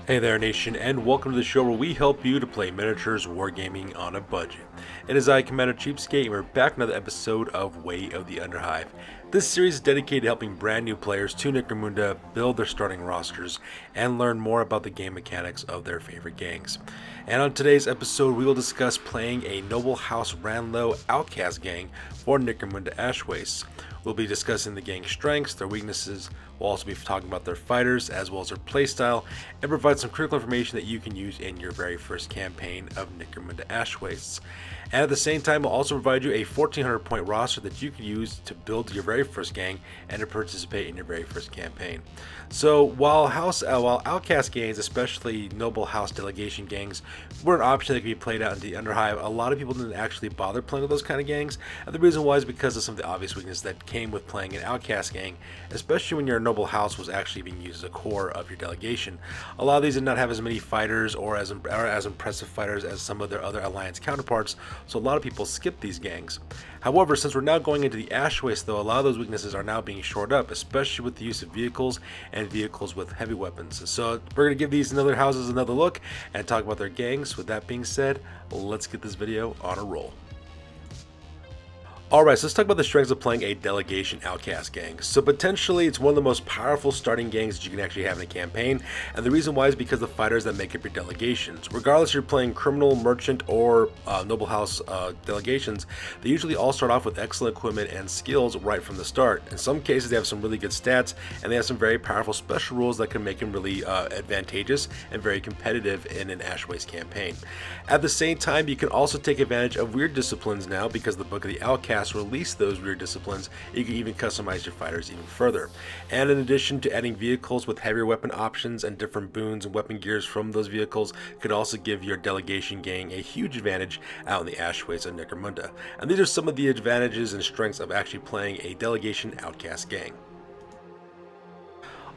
Hey there nation, and welcome to the show where we help you to play miniatures wargaming on a budget. It is I, Commander Cheapskate, and we're back with another episode of Way of the Underhive. This series is dedicated to helping brand new players to Necromunda build their starting rosters and learn more about the game mechanics of their favorite gangs. And on today's episode we will discuss playing a Noble House Lo Outcast gang for Necromunda Ashwastes. We'll be discussing the gang's strengths, their weaknesses. We'll also be talking about their fighters as well as their playstyle, and provide some critical information that you can use in your very first campaign of Necromunda Ashwastes. And at the same time, we'll also provide you a 1400 point roster that you can use to build your very first gang and to participate in your very first campaign. So while Outcast gangs, especially Noble House delegation gangs, were an option that could be played out in the Underhive, a lot of people didn't actually bother playing with those kind of gangs. And the reason why is because of some of the obvious weaknesses that came with playing an Outcast gang, especially when your Noble House was actually being used as a core of your delegation. A lot of these did not have as many fighters or as impressive fighters as some of their other alliance counterparts, so a lot of people skip these gangs. However, since we're now going into the Ashwastes though, a lot of those weaknesses are now being shored up, especially with the use of vehicles and vehicles with heavy weapons. So we're going to give these other houses another look and talk about their gangs. With that being said, let's get this video on a roll. Alright, so let's talk about the strengths of playing a delegation Outcast gang. So potentially it's one of the most powerful starting gangs that you can actually have in a campaign, and the reason why is because of the fighters that make up your delegations. Regardless if you're playing criminal, merchant, or Noble House delegations, they usually all start off with excellent equipment and skills right from the start. In some cases they have some really good stats, and they have some very powerful special rules that can make them really advantageous and very competitive in an Ashwastes campaign. At the same time, you can also take advantage of weird disciplines now because the Book of the Outcast release those weird disciplines. You can even customize your fighters even further. And in addition to adding vehicles with heavier weapon options and different boons and weapon gears from those vehicles, could also give your delegation gang a huge advantage out in the Ashwastes of Necromunda. And these are some of the advantages and strengths of actually playing a delegation Outcast gang.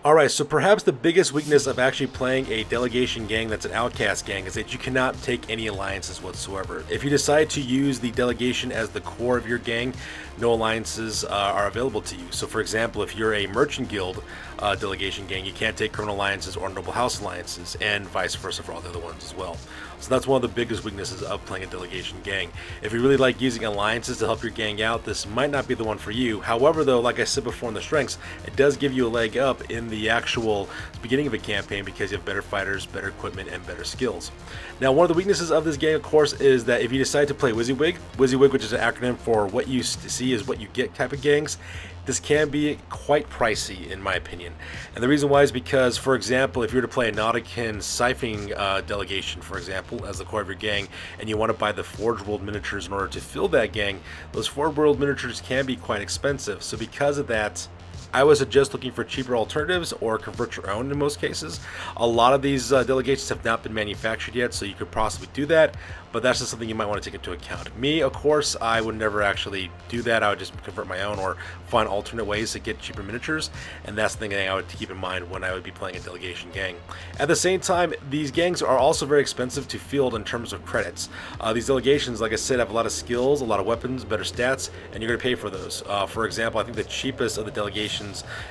Alright, so perhaps the biggest weakness of actually playing a delegation gang that's an Outcast gang is that you cannot take any alliances whatsoever. If you decide to use the delegation as the core of your gang, no alliances are available to you. So for example, if you're a merchant guild delegation gang, you can't take criminal alliances or Noble House alliances, and vice versa for all the other ones as well. So that's one of the biggest weaknesses of playing a delegation gang. If you really like using alliances to help your gang out, this might not be the one for you. However though, like I said before in the strengths, it does give you a leg up in the actual beginning of a campaign because you have better fighters, better equipment, and better skills. Now one of the weaknesses of this game of course is that if you decide to play WYSIWYG, which is an acronym for what you see is what you get type of gangs, this can be quite pricey in my opinion. And the reason why is because, for example, if you were to play a Nauticon siphoning delegation, for example, as the core of your gang, and you want to buy the Forge World miniatures in order to fill that gang, those Forge World miniatures can be quite expensive. So because of that, I would suggest looking for cheaper alternatives or convert your own in most cases. A lot of these delegations have not been manufactured yet, so you could possibly do that, but that's just something you might want to take into account. Me, of course, I would never actually do that. I would just convert my own or find alternate ways to get cheaper miniatures, and that's the thing I would keep in mind when I would be playing a delegation gang. At the same time, these gangs are also very expensive to field in terms of credits. These delegations, like I said, have a lot of skills, a lot of weapons, better stats, and you're going to pay for those. For example, I think the cheapest of the delegations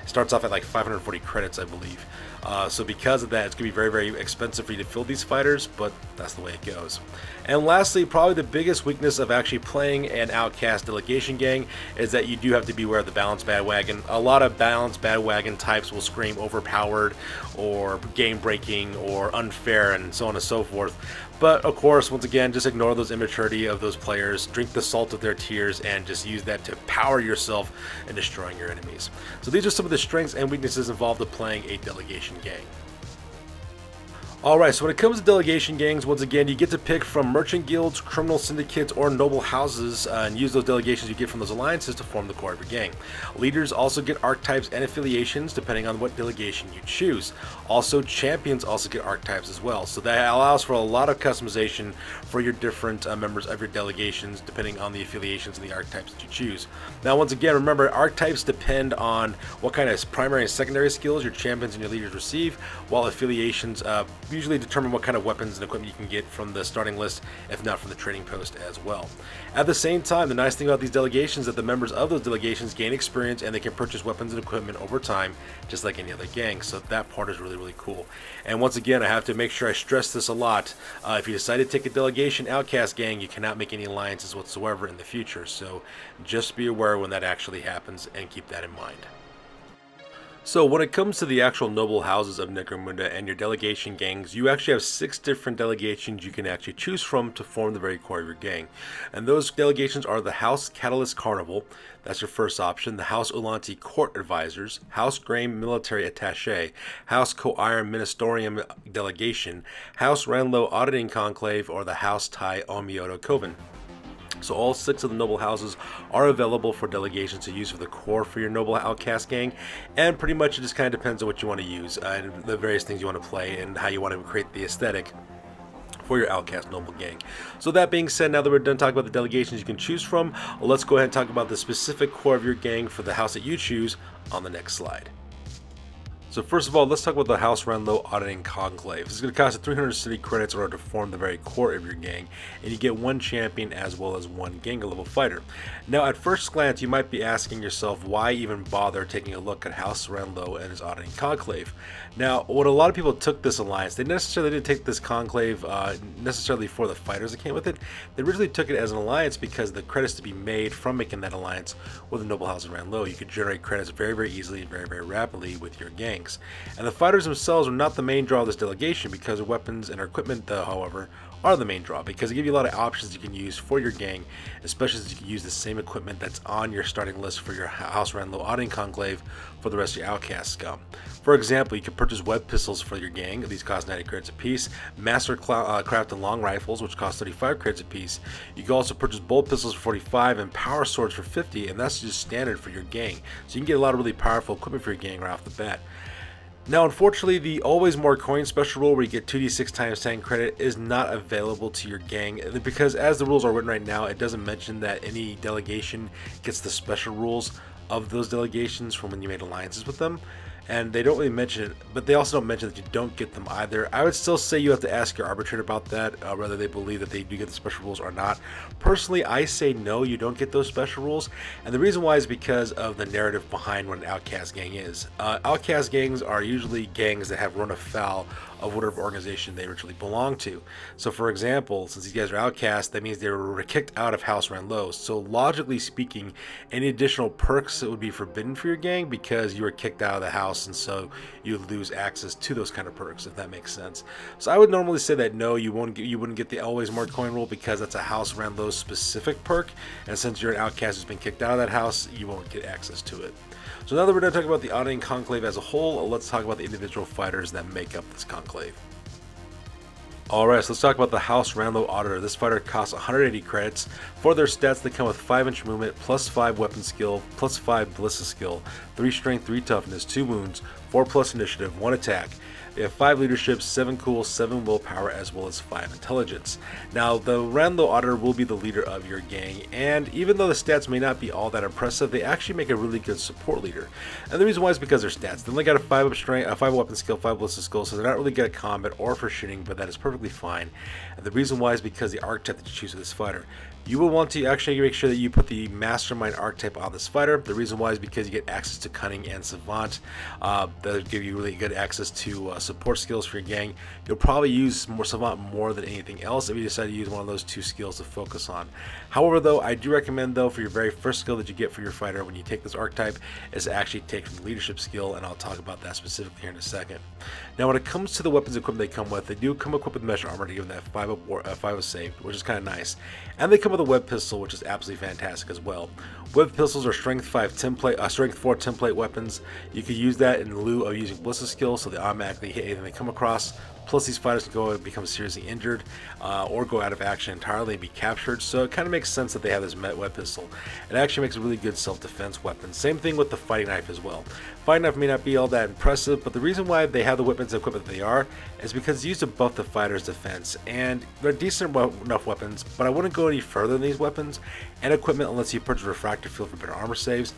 starts off at like 540 credits, I believe. So because of that, it's going to be very, very expensive for you to fill these fighters, but that's the way it goes. And lastly, probably the biggest weakness of actually playing an Outcast delegation gang is that you do have to beware of the balanced bandwagon. A lot of balanced bandwagon types will scream overpowered or game breaking or unfair and so on and so forth. But of course, once again, just ignore those immaturity of those players, drink the salt of their tears, and just use that to power yourself in destroying your enemies. So these are some of the strengths and weaknesses involved with playing a delegation gang. Alright, so when it comes to delegation gangs, once again, you get to pick from merchant guilds, criminal syndicates, or noble houses, and use those delegations you get from those alliances to form the core of your gang. Leaders also get archetypes and affiliations depending on what delegation you choose. Also, champions also get archetypes as well, so that allows for a lot of customization for your different members of your delegations depending on the affiliations and the archetypes that you choose. Now, once again, remember, archetypes depend on what kind of primary and secondary skills your champions and your leaders receive, while affiliations usually determine what kind of weapons and equipment you can get from the starting list, if not from the trading post as well. At the same time, the nice thing about these delegations is that the members of those delegations gain experience and they can purchase weapons and equipment over time, just like any other gang. So that part is really, really cool. And once again, I have to make sure I stress this a lot. If you decide to take a delegation Outcast gang, you cannot make any alliances whatsoever in the future. So just be aware when that actually happens and keep that in mind. So when it comes to the actual noble houses of Necromunda and your delegation gangs, you actually have 6 different delegations you can actually choose from to form the very core of your gang. And those delegations are the House Catalyst Carnival, that's your first option, the House Ulanti Court Advisors, House Grain Military Attaché, House Co-Iron Ministerium Delegation, House Lo Auditing Conclave, or the House Tai Omioto Coven. So all 6 of the noble houses are available for delegations to use for the core for your noble Outcast gang, and pretty much it just kind of depends on what you want to use and the various things you want to play and how you want to create the aesthetic for your Outcast noble gang. So that being said, now that we're done talking about the delegations you can choose from, let's go ahead and talk about the specific core of your gang for the house that you choose on the next slide. So first of all, let's talk about the House Lo Auditing Conclave. This is going to cost 300 city credits in order to form the very core of your gang, and you get 1 champion as well as 1 gang level fighter. Now at first glance, you might be asking yourself, why even bother taking a look at House Lo and his Auditing Conclave? Now, when a lot of people took this alliance, they necessarily didn't take this conclave necessarily for the fighters that came with it. They originally took it as an alliance because the credits to be made from making that alliance with the noble house of Lo, you could generate credits very, very easily and very, very rapidly with your gang. And the fighters themselves are not the main draw of this delegation, because their weapons and their equipment, however, are the main draw, because they give you a lot of options you can use for your gang, especially since you can use the same equipment that's on your starting list for your House Lo Auditing Conclave for the rest of your Outcast scum. For example, you can purchase web pistols for your gang. These cost 90 credits apiece. Master Craft and long rifles, which cost 35 credits apiece. You can also purchase bolt pistols for 45 and power swords for 50, and that's just standard for your gang. So you can get a lot of really powerful equipment for your gang right off the bat. Now, unfortunately, the always more coin special rule where you get 2d6 times 10 credit is not available to your gang, because as the rules are written right now, it doesn't mention that any delegation gets the special rules of those delegations from when you made alliances with them. And they don't really mention it, but they also don't mention that you don't get them either. I would still say you have to ask your arbitrator about that, whether they believe that they do get the special rules or not. Personally, I say no, you don't get those special rules, and the reason why is because of the narrative behind what an Outcast gang is. Outcast gangs are usually gangs that have run afoul of whatever organization they originally belong to. So for example, since these guys are outcasts, that means they were kicked out of House Lo. So logically speaking, any additional perks that would be forbidden for your gang because you were kicked out of the house, and so you lose access to those kind of perks, if that makes sense. So I would normally say that no, you wouldn't get the always more coin rule, because that's a House Lo specific perk, and since you're an outcast who's been kicked out of that house, you won't get access to it. So now that we're done talking about the Auditing Conclave as a whole, let's talk about the individual fighters that make up this conclave. Alright, so let's talk about the House Lo Auditor. This fighter costs 180 credits. For their stats, they come with 5-inch movement, plus 5 weapon skill, plus 5 ballista skill, 3 strength, 3 toughness, 2 wounds, 4+ initiative, 1 attack. They have 5 leadership, 7 cool, 7 willpower, as well as 5 intelligence. Now, the Lo Auditor will be the leader of your gang, and even though the stats may not be all that impressive, they actually make a really good support leader. And the reason why is because their stats. They only got a 5 strength, a 5 weapon skill, 5 ballista skill, so they're not really good at combat or for shooting, but that is perfectly fine. And the reason why is because the archetype that you choose for this fighter. You will want to actually make sure that you put the Mastermind archetype on this fighter. The reason why is because you get access to Cunning and Savant. That'll give you really good access to support skills for your gang. You'll probably use Savant more than anything else if you decide to use one of those 2 skills to focus on. However, though, I do recommend, though, for your very first skill that you get for your fighter when you take this archetype is to actually take from the leadership skill, and I'll talk about that specifically here in a second. Now, when it comes to the weapons and equipment they come with, they do come equipped with mesh armor to give them that 5 of save, which is kind of nice. And they come with a web pistol, which is absolutely fantastic as well. Web pistols are strength 4 template weapons. You could use that in lieu of using ballista skills, so they automatically hit anything they come across. Plus, these fighters can go and become seriously injured or go out of action entirely and be captured, so it kind of makes sense that they have this web pistol. It actually makes a really good self-defense weapon. Same thing with the fighting knife as well. Fighting knife may not be all that impressive, but the reason why they have the weapons and equipment that they are is because it's used to buff the fighter's defense, and they're decent enough weapons, but I wouldn't go any further than these weapons and equipment unless you purchase Refractor Field for better armor saves.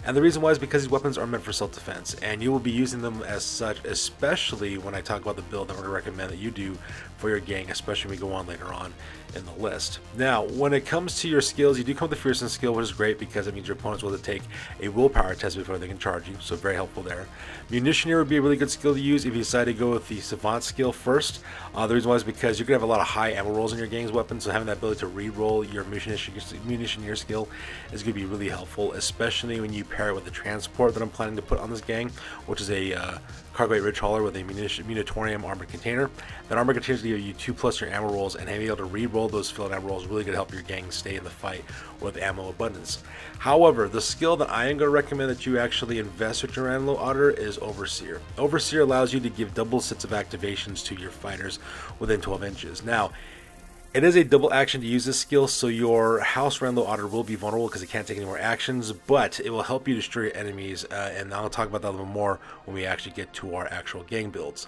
And the reason why is because these weapons are meant for self-defense, and you will be using them as such, especially when I talk about the build that I'm going to recommend that you do for your gang, especially when we go on later on in the list. Now, when it comes to your skills, you do come with the Fearsome skill, which is great because it means your opponents will have to take a willpower test before they can charge you, so very helpful there. Munitioneer would be a really good skill to use if you decide to go with the Savant skill first. The reason why is because you're going to have a lot of high ammo rolls in your gang's weapon, so having that ability to re-roll your Munitioneer skill is going to be really helpful, especially when you pair it with the transport that I'm planning to put on this gang, which is a cargo ridge hauler with a Munitorium armored container. That armored container is going to give you 2+ your ammo rolls, and being able to re-roll those filled ammo rolls is really going to help your gang stay in the fight with ammo abundance. However, the skill that I am going to recommend that you actually invest with your Lo Auditor is Overseer. Overseer allows you to give double sets of activations to your fighters within 12 inches. Now, it is a double action to use this skill, so your House Lo Auditor will be vulnerable because it can't take any more actions, but it will help you destroy your enemies, and I'll talk about that a little more when we actually get to our actual gang builds.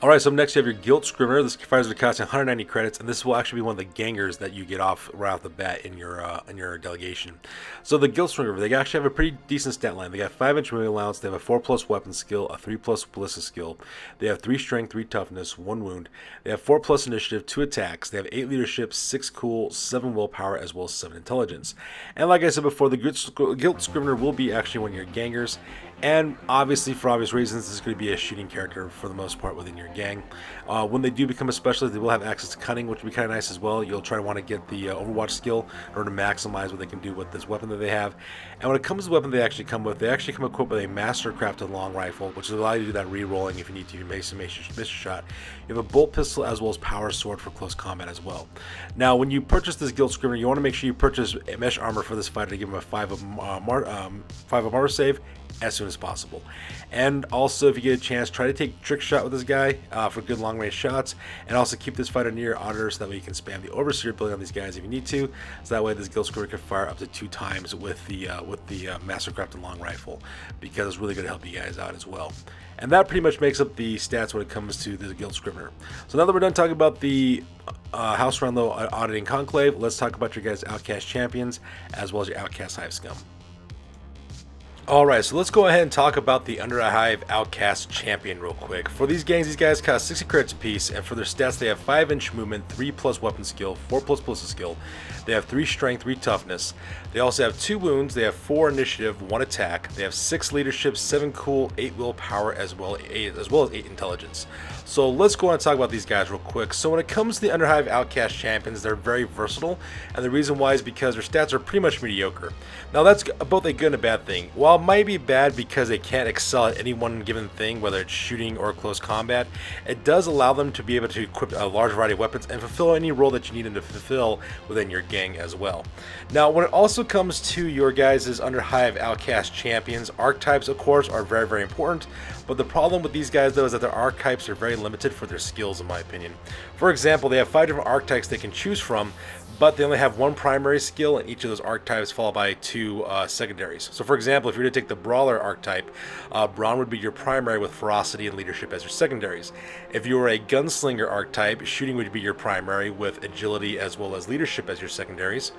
Alright, so next you have your Guilt Scrivener. This fighters are costing 190 credits, and this will actually be one of the gangers that you get off right off the bat in your delegation. So the Guilt Scrivener, they actually have a pretty decent stat line. They got 5-inch moving allowance, they have a 4+ weapon skill, a 3+ ballista skill, they have 3 strength, 3 toughness, 1 wound, they have 4+ initiative, 2 attacks, they have 8 leadership, 6 cool, 7 willpower, as well as 7 intelligence. And like I said before, the Guilt Scrivener will be actually one of your gangers. And obviously, for obvious reasons, this is going to be a shooting character for the most part within your gang. When they do become a specialist, they will have access to cunning, which will be kind of nice as well. You'll try to want to get the Overwatch skill in order to maximize what they can do with this weapon that they have. And when it comes to the weapon they actually come equipped with a master crafted long rifle, which will allow you to do that re-rolling if you need to miss a shot. You have a bolt pistol as well as power sword for close combat as well. Now, when you purchase this Guild Scrivener, you want to make sure you purchase mesh armor for this fighter to give him a 5 of armor save as soon as possible. And also, if you get a chance, try to take trick shot with this guy for good long range shots, and also keep this fighter near your auditor so that way you can spam the Overseer ability on these guys if you need to, so that way this Guild Scrivener can fire up to 2 times with the Mastercrafted long rifle, because it's really going to help you guys out as well. And that pretty much makes up the stats when it comes to the Guild Scrivener. So now that we're done talking about the House Lo Auditing Conclave, let's talk about your guys' Outcast champions as well as your Outcast Hive scum. Alright, so let's go ahead and talk about the Underhive Outcast champion real quick. For these gangs, these guys cost 60 credits apiece, and for their stats, they have 5-inch movement, 3+ weapon skill, 4+ ballista skill. They have 3 strength, 3 toughness. They also have 2 wounds, they have 4 initiative, 1 attack. They have 6 leadership, 7 cool, 8 willpower, as well as 8 intelligence. So let's go on and talk about these guys real quick. So when it comes to the Underhive Outcast champions, they're very versatile, and the reason why is because their stats are pretty much mediocre. Now that's both a good and a bad thing. While it might be bad because they can't excel at any one given thing, whether it's shooting or close combat, it does allow them to be able to equip a large variety of weapons and fulfill any role that you need them to fulfill within your gang as well. Now when it also comes to your guys' Underhive Outcast champions, archetypes of course are very, very important, but the problem with these guys though is that their archetypes are very limited for their skills in my opinion. For example, they have 5 different archetypes they can choose from, but they only have 1 primary skill, and each of those archetypes followed by 2 secondaries. So for example, if you were to take the Brawler archetype, Brawn would be your primary with Ferocity and Leadership as your secondaries. If you were a Gunslinger archetype, Shooting would be your primary with Agility as well as Leadership as your secondaries.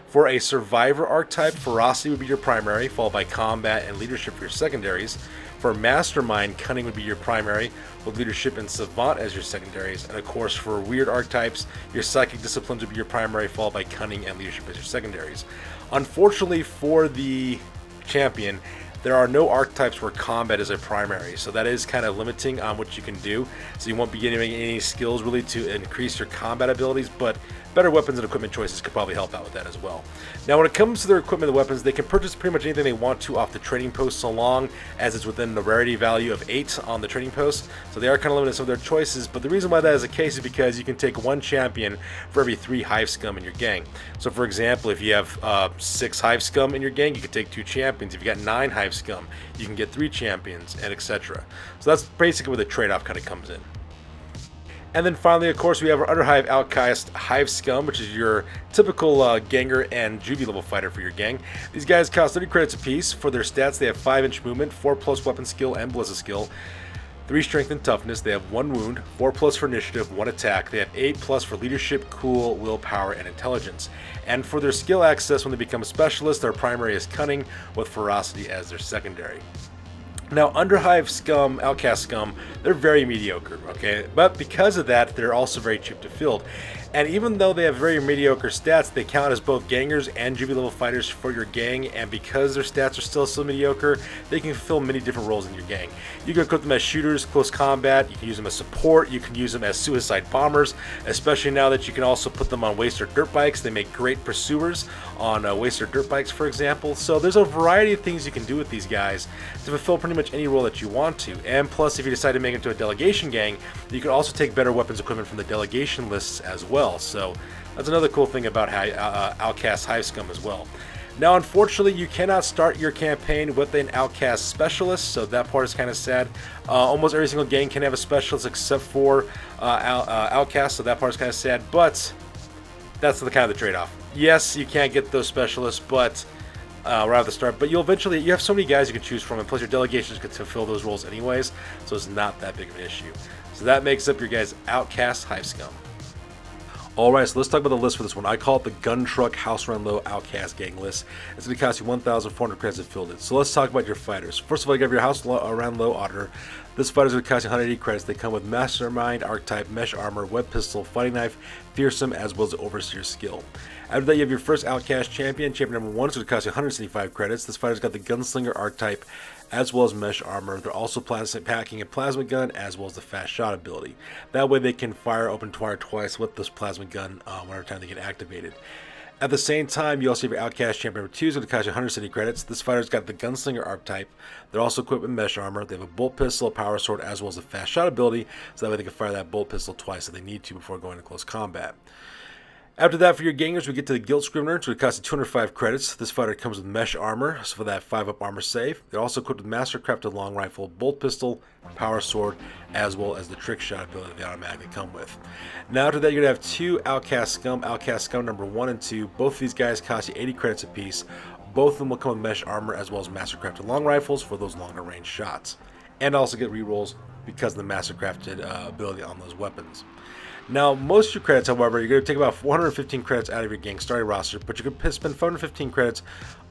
For a Survivor archetype, Ferocity would be your primary, followed by Combat and Leadership for your secondaries. For Mastermind, Cunning would be your primary, with Leadership and Savant as your secondaries. And of course, for weird archetypes, your Psychic Disciplines would be your primary, followed by Cunning and Leadership as your secondaries. Unfortunately for the champion, there are no archetypes where combat is a primary, so that is kind of limiting on what you can do. So you won't be getting any skills really to increase your combat abilities, but better weapons and equipment choices could probably help out with that as well. Now when it comes to their equipment and weapons, they can purchase pretty much anything they want to off the trading post, so long as it's within the rarity value of 8 on the trading post. So they are kind of limited in some of their choices, but the reason why that is the case is because you can take 1 champion for every 3 Hive scum in your gang. So for example, if you have 6 Hive scum in your gang, you can take 2 champions. If you got 9 Hive scum, you can get 3 champions, and etc. So that's basically where the trade-off kind of comes in. And then finally, of course, we have our Underhive Outcast Hive Scum, which is your typical Ganger and Juvie level fighter for your gang. These guys cost 30 credits apiece. For their stats, they have 5-inch movement, 4+ weapon skill, and ballista skill. 3 strength and toughness, they have 1 wound, 4+ for initiative, 1 attack, they have 8+ for leadership, cool, willpower, and intelligence. And for their skill access, when they become a specialist, their primary is cunning, with ferocity as their secondary. Now, Underhive scum, Outcast scum, they're very mediocre, okay? But because of that, they're also very cheap to field. And even though they have very mediocre stats, they count as both gangers and juvie level fighters for your gang, and because their stats are still so mediocre, they can fulfill many different roles in your gang. You can equip them as shooters, close combat, you can use them as support, you can use them as suicide bombers, especially now that you can also put them on waster dirt bikes. They make great pursuers on waster dirt bikes, for example. So there's a variety of things you can do with these guys to fulfill pretty much any role that you want to. And plus, if you decide to make it into a delegation gang, you can also take better weapons equipment from the delegation lists as well. So that's another cool thing about Outcast Hive Scum as well. Now, unfortunately, you cannot start your campaign with an Outcast specialist, so that part is kind of sad. Almost every single gang can have a specialist except for Outcast, so that part is kind of sad, but that's the kind of the trade-off. Yes, you can't get those specialists, but right at the start, but you have so many guys you can choose from, and plus your delegations can fulfill those roles anyways, so it's not that big of an issue. So that makes up your guys' Outcast Hive Scum. Alright, so let's talk about the list for this one. I call it the Gun Truck House Run Low Outcast Gang list. It's going to cost you 1,400 credits to field it. So let's talk about your fighters. First of all, you have your House Run Low Auditor. This fighter is going to cost you 180 credits. They come with Mastermind, Archetype, Mesh Armor, Web Pistol, Fighting Knife, Fearsome, as well as the Overseer skill. After that, you have your first Outcast Champion. Champion number 1 is going to cost you 175 credits. This fighter's got the Gunslinger Archetype, as well as Mesh Armor. They're also packing a Plasma Gun, as well as the Fast Shot ability. That way they can fire open fire twice with this Plasma Gun whenever time they get activated. At the same time, you also have your Outcast Champion number 2 is going to cost you 170 credits. This fighter's got the Gunslinger Archetype. They're also equipped with Mesh Armor. They have a Bolt Pistol, a Power Sword, as well as a Fast Shot ability, so that way they can fire that Bolt Pistol twice if they need to before going to close combat. After that, for your gangers, we get to the Guild Scrivener, which would cost you 205 credits. This fighter comes with Mesh Armor, so for that 5-up armor save. They're also equipped with Mastercrafted Long Rifle, Bolt Pistol, Power Sword, as well as the Trick Shot ability they automatically come with. Now after that, you're going to have 2 Outcast Scum number 1 and 2. Both of these guys cost you 80 credits apiece. Both of them will come with Mesh Armor, as well as Mastercrafted Long Rifles for those longer range shots. And also get rerolls because of the Mastercrafted ability on those weapons. Now, most of your credits, however, you're going to take about 415 credits out of your gang starting roster, but you're going to spend 415 credits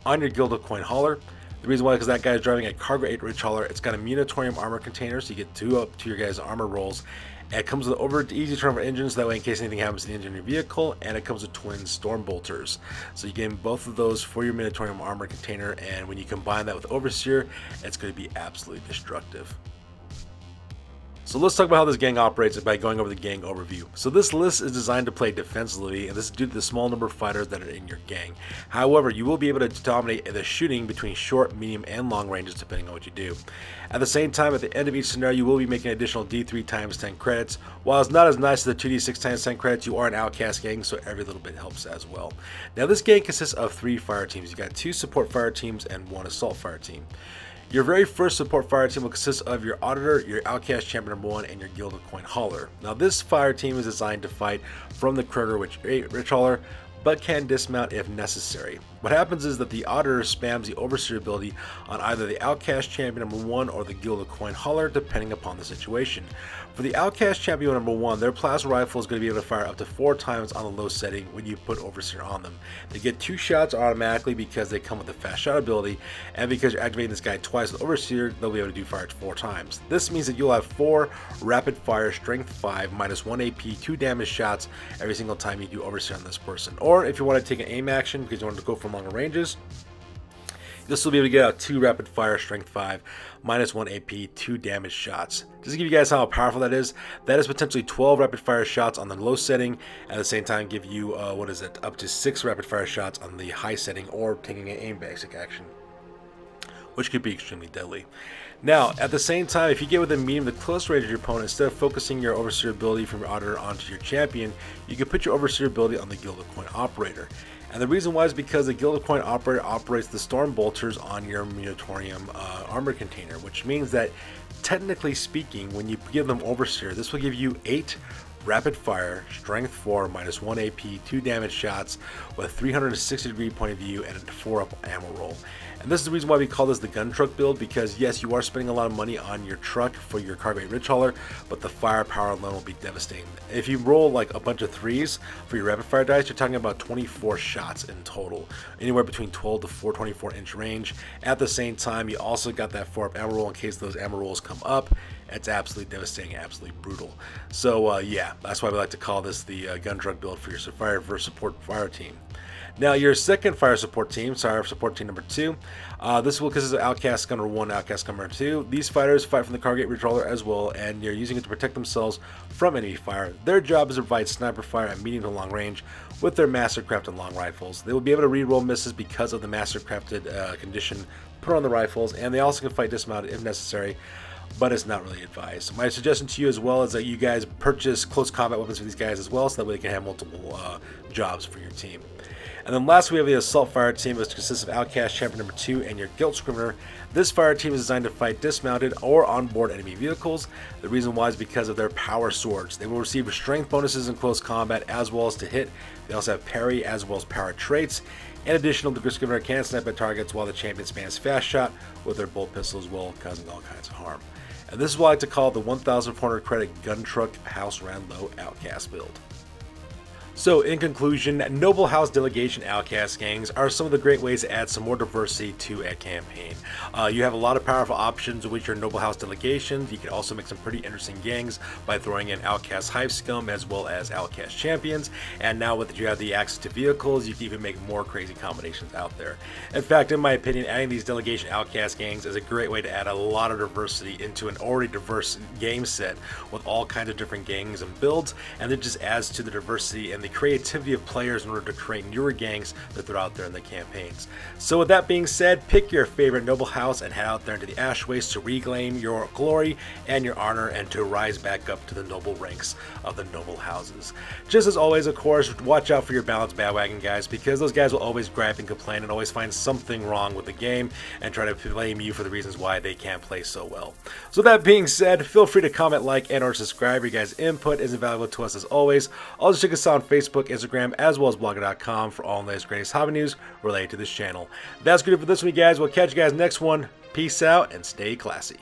on your Guild of Coin Hauler. The reason why is because that guy is driving a Cargo 8 Rich Hauler. It's got a Munitorium armor container, so you get 2 up to your guys' armor rolls. And it comes with easy turn of engines, that way in case anything happens to the engine in your vehicle, and it comes with twin Storm Bolters. So you gain both of those for your Munitorium armor container, and when you combine that with Overseer, it's going to be absolutely destructive. So let's talk about how this gang operates by going over the gang overview. So this list is designed to play defensively, and this is due to the small number of fighters that are in your gang. However, you will be able to dominate the shooting between short, medium, and long ranges depending on what you do. At the same time, at the end of each scenario, you will be making additional D3 times 10 credits. While it's not as nice as the 2D6 times 10 credits, you are an Outcast gang, so every little bit helps as well. Now this gang consists of 3 fire teams. You got 2 support fire teams and 1 assault fire team. Your very first support fire team will consist of your Auditor, your Outcast Champion number 1, and your Guild of Coin Hauler. Now this fire team is designed to fight from the Cargo Rich Hauler, but can dismount if necessary. What happens is that the Auditor spams the Overseer ability on either the Outcast Champion number 1 or the Guild of Coin Hauler, depending upon the situation. For the Outcast Champion number 1, their Plasma Rifle is going to be able to fire up to 4 times on the low setting when you put Overseer on them. They get 2 shots automatically because they come with the Fast Shot ability, and because you're activating this guy twice with Overseer, they'll be able to do fire 4 times. This means that you'll have 4 rapid fire Strength 5 minus 1 AP 2 damage shots every single time you do Overseer on this person. Or if you want to take an aim action because you want to go from longer ranges, this will be able to get out 2 rapid fire Strength 5 minus 1 AP 2 damage shots. Just to give you guys how powerful that is potentially 12 rapid fire shots on the low setting, at the same time give you up to 6 rapid fire shots on the high setting, or taking an aim basic action, which could be extremely deadly. Now, at the same time, if you get within medium to close range of your opponent, instead of focusing your Overseer ability from your Auditor onto your champion, you can put your Overseer ability on the Guild of Coin Operator. And the reason why is because the Guild of Coin Operator operates the Storm Bolters on your Munitorium armor container, which means that, technically speaking, when you give them Overseer, this will give you 8 rapid fire, strength 4, minus 1 AP, 2 damage shots with 360 degree point of view and a 4-up ammo roll. And this is the reason why we call this the gun truck build, because yes, you are spending a lot of money on your truck for your carbate ridge hauler, but the firepower alone will be devastating. If you roll like a bunch of 3s for your rapid fire dice, you're talking about 24 shots in total, anywhere between 12 to 424 inch range. At the same time, you also got that 4-up ammo roll in case those ammo rolls come up. It's absolutely devastating, absolutely brutal. So yeah, that's why we like to call this the gun truck build for your fire versus support fire team. Now, your second fire support team, support team number 2, this will consist of Outcast Gunner 1, Outcast Gunner 2. These fighters fight from the carbate ridge hauler as well, and you're using it to protect themselves from enemy fire. Their job is to provide sniper fire at medium to long range with their master-crafted long rifles. They will be able to reroll misses because of the master-crafted condition put on the rifles, and they also can fight dismounted if necessary, but it's not really advised. My suggestion to you as well is that you guys purchase close combat weapons for these guys as well, so that way they can have multiple jobs for your team. And then last, we have the Assault Fire Team, which consists of Outcast Champion number 2 and your Guilt Scrivener. This fire team is designed to fight dismounted or onboard enemy vehicles. The reason why is because of their power swords. They will receive strength bonuses in close combat as well as to hit. They also have parry as well as power traits. In addition, the Scrivener can snipe at targets while the champion spams fast shot with their bolt pistol as well, causing all kinds of harm. And this is what I like to call the 1,400 credit gun truck house round low Outcast build. So in conclusion, Noble House Delegation Outcast gangs are some of the great ways to add some more diversity to a campaign. You have a lot of powerful options with your Noble House Delegations. You can also make some pretty interesting gangs by throwing in Outcast Hive Scum as well as Outcast Champions. And now that you have the access to vehicles, you can even make more crazy combinations out there. In fact, in my opinion, adding these Delegation Outcast gangs is a great way to add a lot of diversity into an already diverse game set with all kinds of different gangs and builds, and it just adds to the diversity and the creativity of players in order to create newer gangs that they're out there in the campaigns. So with that being said, pick your favorite noble house and head out there into the ash waste to reclaim your glory and your honor and to rise back up to the noble ranks of the noble houses. Just as always, of course, watch out for your balanced bandwagon guys, because those guys will always gripe and complain and always find something wrong with the game and try to blame you for the reasons why they can't play so well. So that being said, feel free to comment, like, and or subscribe. Your guys' input is invaluable to us as always. Also check us out on Facebook, Instagram, as well as blogger.com for all the latest greatest hobby news related to this channel. That's good for this week, guys. We'll catch you guys next one. Peace out and stay classy.